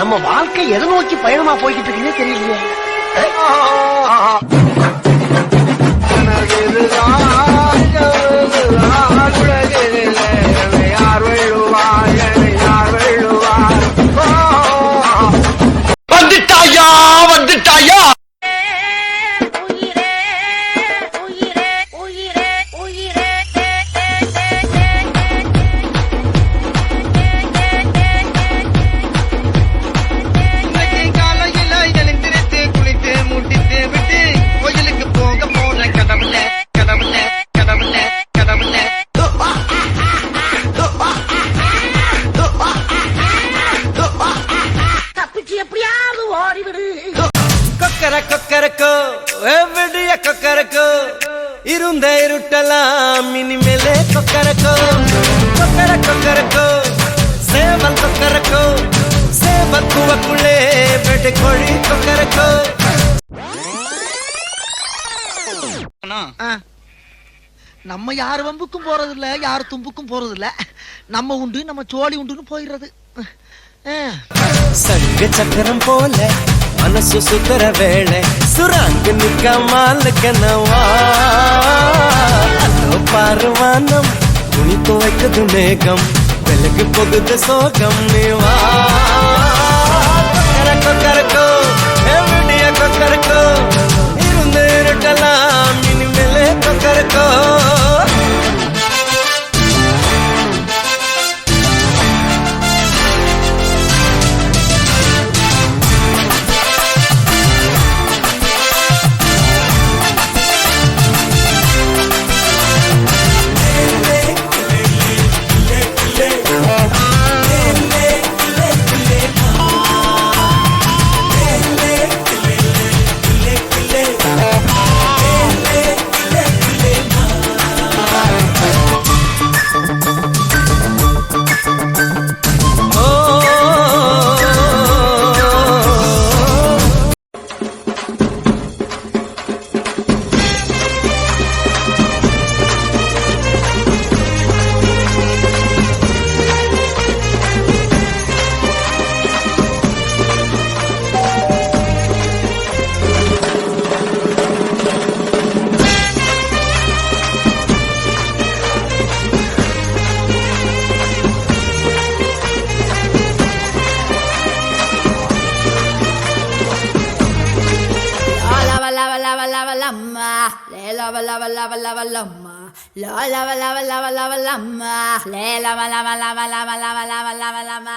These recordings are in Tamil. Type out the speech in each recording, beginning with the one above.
நம்ம வாழ்க்கை எதை நோக்கி பயணமா போய்கிட்டு இருக்குன்னே தெரியலையே. வந்துட்டாயா வந்துட்டாயா. கொக்கரக்கோ எவ்வளிய கொக்கரக்கோ இருந்த இருட்டலாம் இனிமேலே கொக்கரக்கோ கொக்கரக்கோ சேவல் கொக்கரக்கோ சேவல் கூவக்குள்ளே வெட்டு கோழி கொக்கரக்கோ. நம்ம யார் வம்புக்கும் போறது இல்ல, யார் தும்புக்கும் போறது இல்ல. நம்ம உண்டு நம்ம சோழி உண்டுன்னு போயிடுறது. சங்க சக்கரம் போல மனசு சுத்தர வேளை சுராங்க நிக்க மாலுக்கனவா அதோ பாருவானம் துணி துவைக்குது மேகம் விலகு போகுது சோகம் நீவா. கொக்கரக்கோ எவ்வளிய கொக்கரக்கோ இருந்து இருட்டலாம் இனிமேலே Kokkarakko. lava lava lava lava lama la lava lava lava lava lama le lava lava lava lava lava lava lava lama.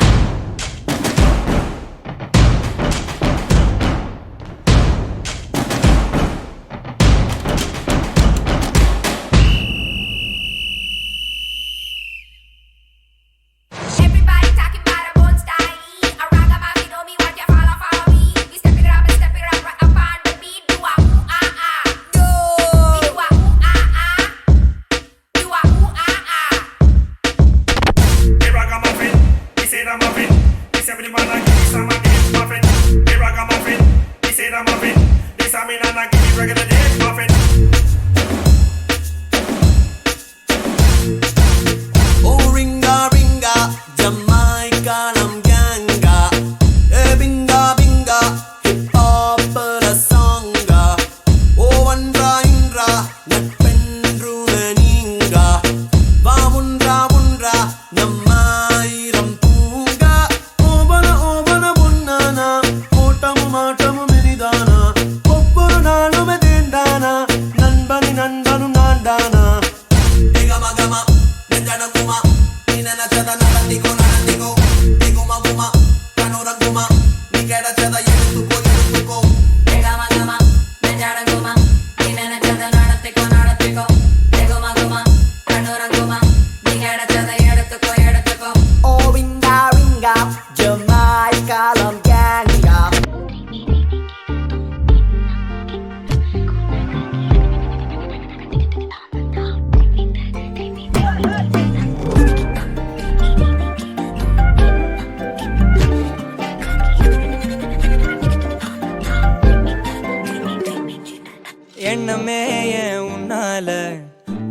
எண்ணமே என் உன்னால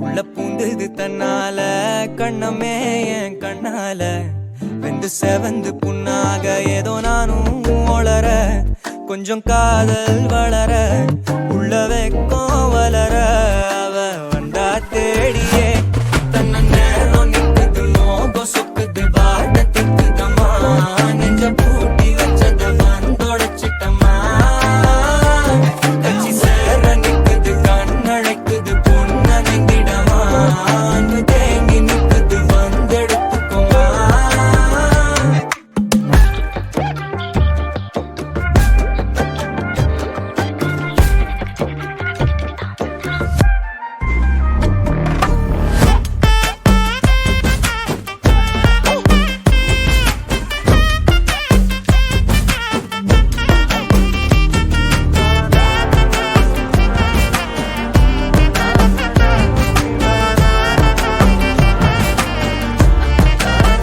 உள்ள பூந்தது தன்னால கண்ணமே என் கண்ணால வெந்து செவந்து புண்ணாக ஏதோ நானும் ஒளர கொஞ்சம் காதல் வளர உள்ள வெக்கம் வளர